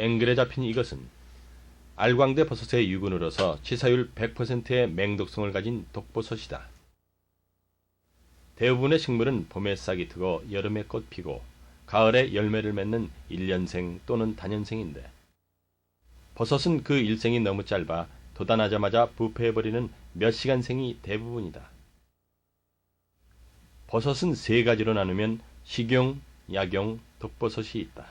앵글에 잡힌 이것은 알광대 버섯의 유군으로서 치사율 100%의 맹독성을 가진 독버섯이다. 대부분의 식물은 봄에 싹이 트고 여름에 꽃 피고 가을에 열매를 맺는 일년생 또는 단년생인데 버섯은 그 일생이 너무 짧아 돋아나자마자 부패해버리는 몇 시간생이 대부분이다. 버섯은 세 가지로 나누면 식용, 약용, 독버섯이 있다.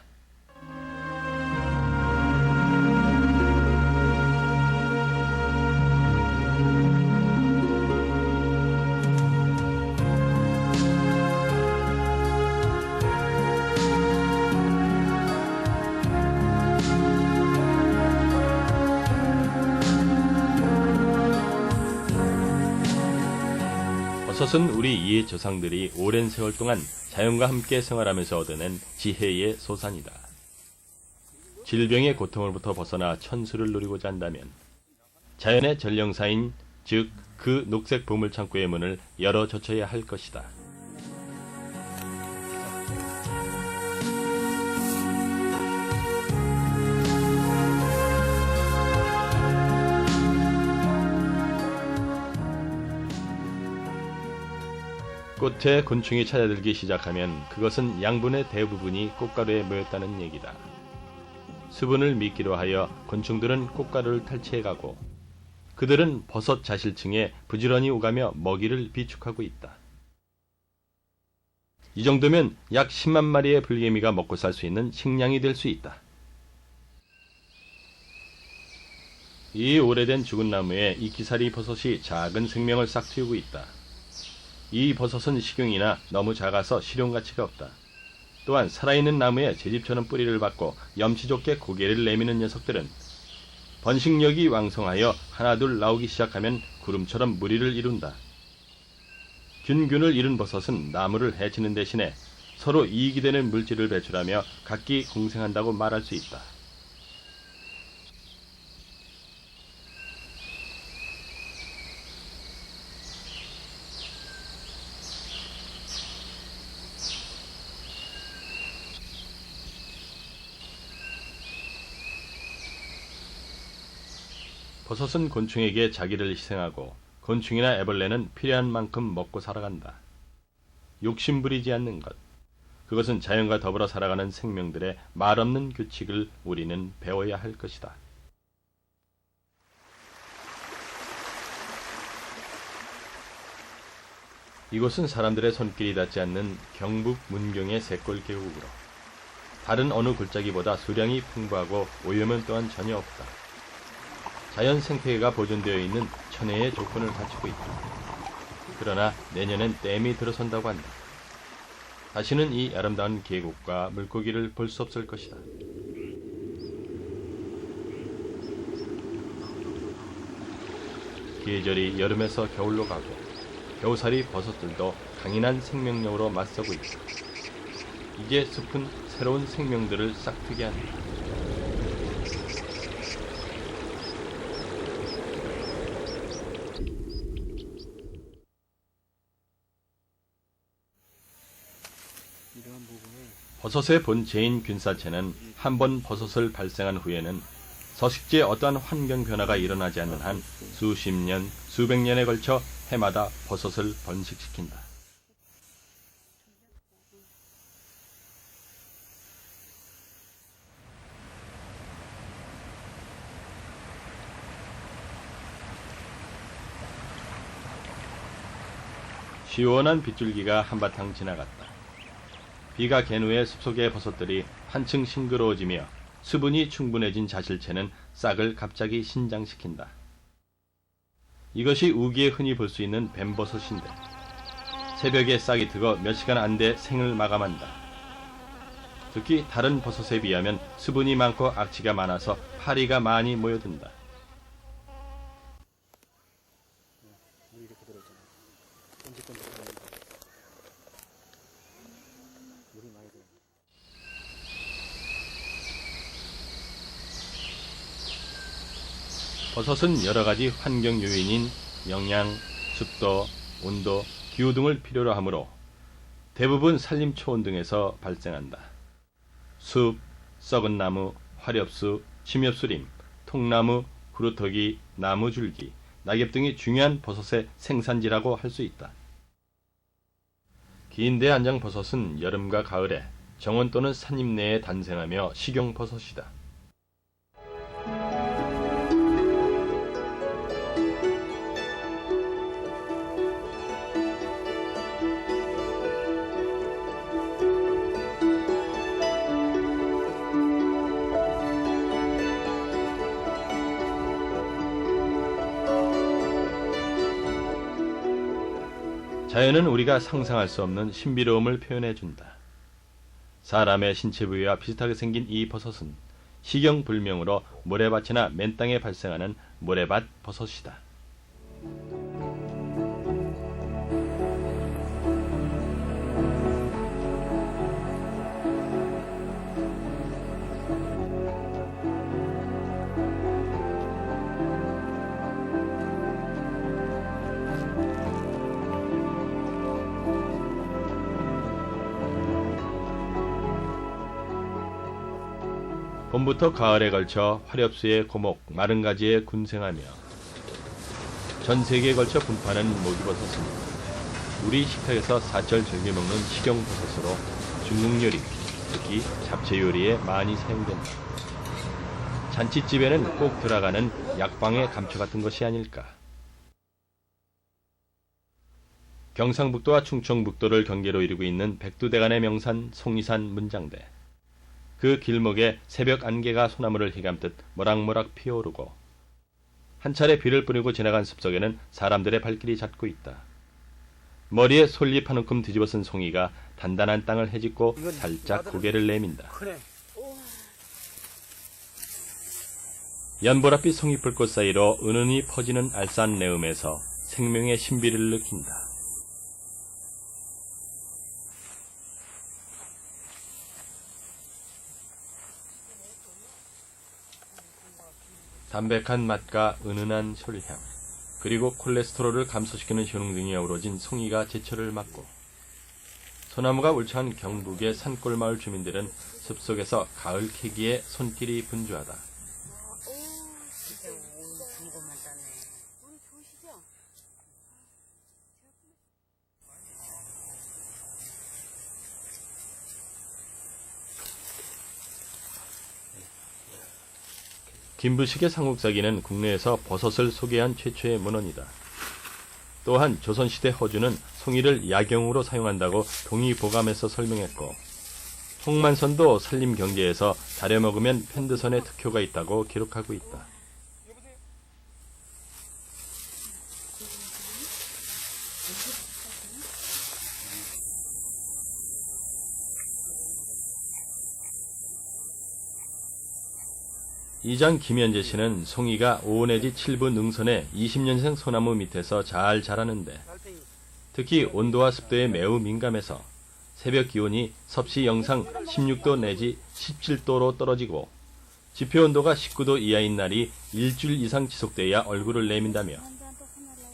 버섯은 우리 이의 조상들이 오랜 세월 동안 자연과 함께 생활하면서 얻어낸 지혜의 소산이다. 질병의 고통으로부터 벗어나 천수를 누리고자 한다면 자연의 전령사인 즉 그 녹색 보물창고의 문을 열어젖혀야 할 것이다. 꽃에 곤충이 찾아들기 시작하면 그것은 양분의 대부분이 꽃가루에 모였다는 얘기다. 수분을 미끼로 하여 곤충들은 꽃가루를 탈취해가고 그들은 버섯 자실층에 부지런히 오가며 먹이를 비축하고 있다. 이 정도면 약 10만 마리의 불개미가 먹고 살 수 있는 식량이 될 수 있다. 이 오래된 죽은 나무에 이끼살이 버섯이 작은 생명을 싹 틔우고 있다. 이 버섯은 식용이나 너무 작아서 실용가치가 없다. 또한 살아있는 나무에 제집처럼 뿌리를 받고 염치 좋게 고개를 내미는 녀석들은 번식력이 왕성하여 하나둘 나오기 시작하면 구름처럼 무리를 이룬다. 균균을 이룬 버섯은 나무를 해치는 대신에 서로 이익이 되는 물질을 배출하며 각기 공생한다고 말할 수 있다. 버섯은 곤충에게 자기를 희생하고 곤충이나 애벌레는 필요한 만큼 먹고 살아간다. 욕심부리지 않는 것. 그것은 자연과 더불어 살아가는 생명들의 말없는 규칙을 우리는 배워야 할 것이다. 이곳은 사람들의 손길이 닿지 않는 경북 문경의 셋골 계곡으로 다른 어느 골짜기보다 수량이 풍부하고 오염은 또한 전혀 없다. 자연 생태계가 보존되어 있는 천혜의 조건을 갖추고 있다. 그러나 내년엔 댐이 들어선다고 한다. 다시는 이 아름다운 계곡과 물고기를 볼 수 없을 것이다. 계절이 여름에서 겨울로 가고 겨우살이 버섯들도 강인한 생명력으로 맞서고 있다. 이제 숲은 새로운 생명들을 싹트게 한다. 버섯의 본체인 균사체는 한 번 버섯을 발생한 후에는 서식지에 어떠한 환경 변화가 일어나지 않는 한 수십 년, 수백 년에 걸쳐 해마다 버섯을 번식시킨다. 시원한 빗줄기가 한바탕 지나갔다. 비가 갠 후에 숲속의 버섯들이 한층 싱그러워지며 수분이 충분해진 자실체는 싹을 갑자기 신장시킨다. 이것이 우기에 흔히 볼 수 있는 뱀버섯인데 새벽에 싹이 트고 몇 시간 안 돼 생을 마감한다. 특히 다른 버섯에 비하면 수분이 많고 악취가 많아서 파리가 많이 모여든다. 버섯은 여러가지 환경 요인인 영양, 습도, 온도, 기후 등을 필요로 하므로 대부분 산림 초원 등에서 발생한다. 숲, 썩은 나무, 화렵수, 침엽수림, 통나무, 구루터기, 나무줄기, 낙엽 등이 중요한 버섯의 생산지라고 할 수 있다. 긴 대안장 버섯은 여름과 가을에 정원 또는 산입 내에 단생하며 식용버섯이다. 자연은 우리가 상상할 수 없는 신비로움을 표현해준다. 사람의 신체 부위와 비슷하게 생긴 이 버섯은 식용불명으로 모래밭이나 맨 땅에 발생하는 모래밭 버섯이다. 봄부터 가을에 걸쳐 화렵수의 고목, 마른 가지에 군생하며 전 세계에 걸쳐 분포하는 모기버섯은 우리 식탁에서 사철 즐겨 먹는 식용버섯으로 중국 요리, 특히 잡채 요리에 많이 사용된다. 잔치집에는 꼭 들어가는 약방의 감초 같은 것이 아닐까. 경상북도와 충청북도를 경계로 이루고 있는 백두대간의 명산 송리산 문장대. 그 길목에 새벽 안개가 소나무를 휘감듯 모락모락 피어오르고 한 차례 비를 뿌리고 지나간 숲속에는 사람들의 발길이 잦고 있다. 머리에 솔잎 한 움큼 뒤집어쓴 송이가 단단한 땅을 헤집고 살짝 고개를 내민다. 연보랏빛 송이불꽃 사이로 은은히 퍼지는 알싸한 내음에서 생명의 신비를 느낀다. 담백한 맛과 은은한 솔향, 그리고 콜레스테롤을 감소시키는 효능 등이 어우러진 송이가 제철을 맞고 소나무가 울창한 경북의 산골마을 주민들은 숲속에서 가을 캐기에 손길이 분주하다. 김부식의 삼국사기는 국내에서 버섯을 소개한 최초의 문헌이다. 또한 조선시대 허준은 송이를 약용으로 사용한다고 동의보감에서 설명했고 홍만선도 산림경제에서 다려 먹으면 편드선의 특효가 있다고 기록하고 있다. 이장 김현재 씨는 송이가 5 내지 7부 능선의 20년생 소나무 밑에서 잘 자라는데 특히 온도와 습도에 매우 민감해서 새벽 기온이 섭씨 영상 16도 내지 17도로 떨어지고 지표 온도가 19도 이하인 날이 일주일 이상 지속돼야 얼굴을 내민다며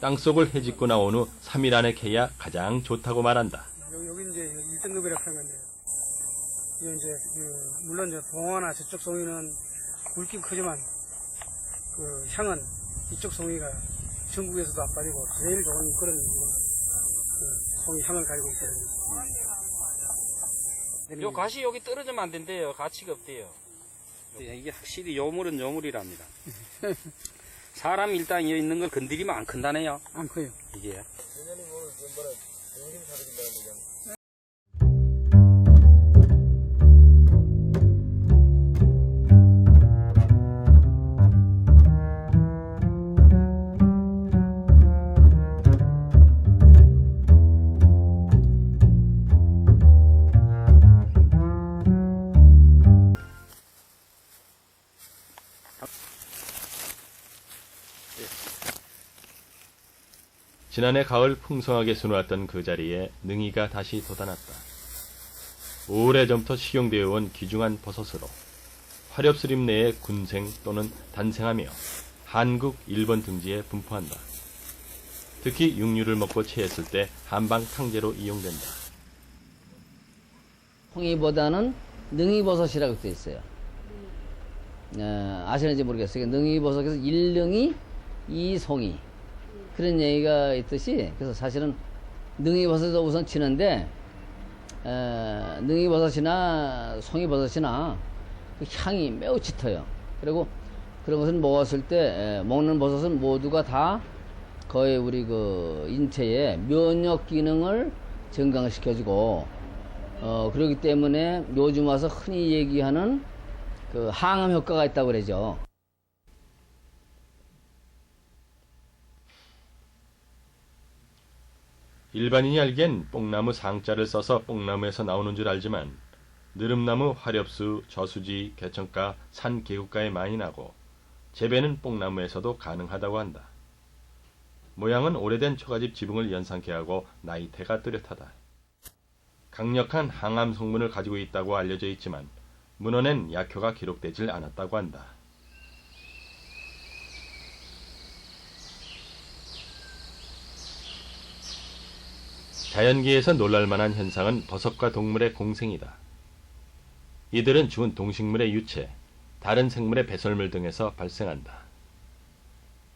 땅속을 헤집고 나온 후 3일 안에 캐야 가장 좋다고 말한다. 여기 이제 1등급이라고 하는 건데요. 이제 물론 이제 봉화나 저쪽 송이는 굵긴 크지만 그 향은 이쪽 송이가 전국에서도 안 빠지고 제일 좋은 그런 그 송이 향을 가지고 있거든요. 요 갓이 여기 떨어지면 안 된대요. 가치가 없대요. 이게 확실히 요물은 요물이랍니다. 사람 일단 여기 있는 걸 건드리면 안 큰다네요. 안 커요. 이게. 지난해 가을 풍성하게 수놓았던 그 자리에 능이가 다시 돋아났다. 오래전부터 식용되어 온 귀중한 버섯으로 화렵수림 내에 군생 또는 단생하며 한국, 일본 등지에 분포한다. 특히 육류를 먹고 체했을 때 한방 탕제로 이용된다. 송이보다는 능이버섯이라고 되어 있어요. 아시는지 모르겠어요. 능이버섯에서 1능이 2송이 그런 얘기가 있듯이, 그래서 사실은 능이버섯도 우선 치는데 능이버섯이나 송이버섯이나 그 향이 매우 짙어요. 그리고 그런 것을 먹었을 때 먹는 버섯은 모두가 다 거의 우리 그 인체의 면역 기능을 증강시켜주고 그렇기 때문에 요즘 와서 흔히 얘기하는 그 항암 효과가 있다고 그러죠. 일반인이 알기엔 뽕나무 상자를 써서 뽕나무에서 나오는 줄 알지만 느릅나무, 화렵수, 저수지, 개천가, 산 계곡가에 많이 나고 재배는 뽕나무에서도 가능하다고 한다. 모양은 오래된 초가집 지붕을 연상케 하고 나이테가 뚜렷하다. 강력한 항암 성분을 가지고 있다고 알려져 있지만 문헌엔 약효가 기록되질 않았다고 한다. 자연계에서 놀랄만한 현상은 버섯과 동물의 공생이다. 이들은 죽은 동식물의 유체, 다른 생물의 배설물 등에서 발생한다.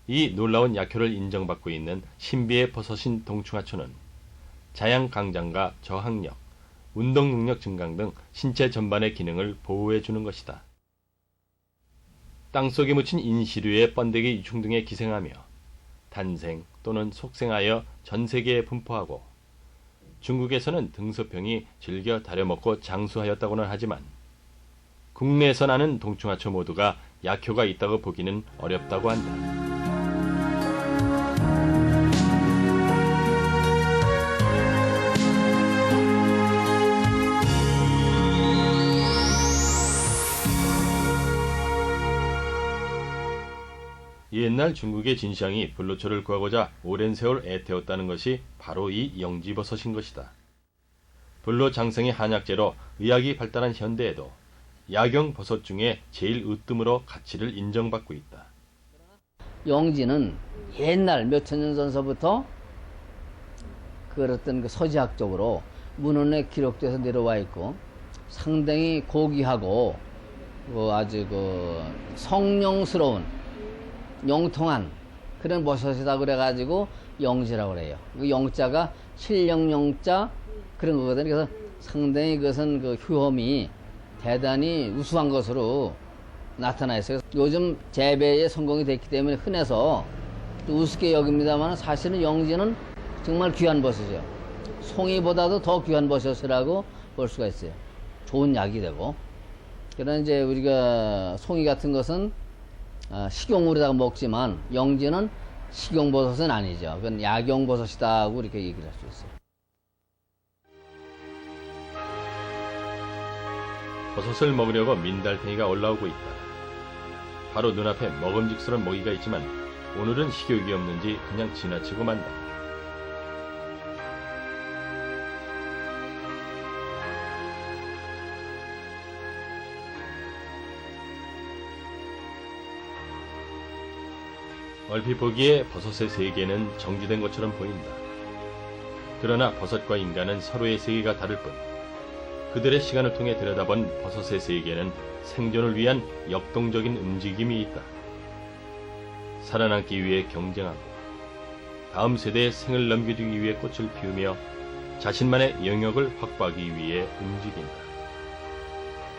이 놀라운 약효를 인정받고 있는 신비의 버섯인 동충하초는 자양강장과 저항력, 운동능력 증강 등 신체 전반의 기능을 보호해주는 것이다. 땅속에 묻힌 인시류의 번데기 유충 등에 기생하며 탄생 또는 속생하여 전 세계에 분포하고 중국에서는 등소평이 즐겨 다려먹고 장수하였다고는 하지만 국내에서 나는 동충하초 모두가 약효가 있다고 보기는 어렵다고 한다. 옛날 중국의 진시황이 불로초를 구하고자 오랜 세월 애태웠다는 것이 바로 이 영지버섯인 것이다. 불로 장생의 한약재로 의학이 발달한 현대에도 약용버섯 중에 제일 으뜸으로 가치를 인정받고 있다. 영지는 옛날 몇천 년 전서부터 그랬던 그 서지학적으로 문헌에 기록돼서 내려와 있고 상당히 고귀하고 아주 그 성령스러운 영통한 그런 버섯이다 그래가지고 영지라고 그래요. 그 영자가 신령영자 그런 거거든요. 그래서 상당히 그것은 그 효험이 대단히 우수한 것으로 나타나 있어요. 요즘 재배에 성공이 됐기 때문에 흔해서 우습게 여깁니다만 사실은 영지는 정말 귀한 버섯이에요. 송이보다도 더 귀한 버섯이라고 볼 수가 있어요. 좋은 약이 되고. 그러나 이제 우리가 송이 같은 것은 식용으로다가 먹지만 영지는 식용버섯은 아니죠. 그건 약용버섯이다고 이렇게 얘기를 할 수 있어요. 버섯을 먹으려고 민달팽이가 올라오고 있다. 바로 눈앞에 먹음직스러운 먹이가 있지만 오늘은 식욕이 없는지 그냥 지나치고 만다. 얼핏 보기에 버섯의 세계는 정지된 것처럼 보인다. 그러나 버섯과 인간은 서로의 세계가 다를 뿐 그들의 시간을 통해 들여다본 버섯의 세계는 생존을 위한 역동적인 움직임이 있다. 살아남기 위해 경쟁하고 다음 세대의 생을 넘겨주기 위해 꽃을 피우며 자신만의 영역을 확보하기 위해 움직인다.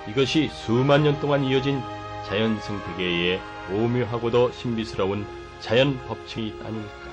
이것이 수만 년 동안 이어진 자연 생태계의 오묘하고도 신비스러운 자연 법칙이 아닐까.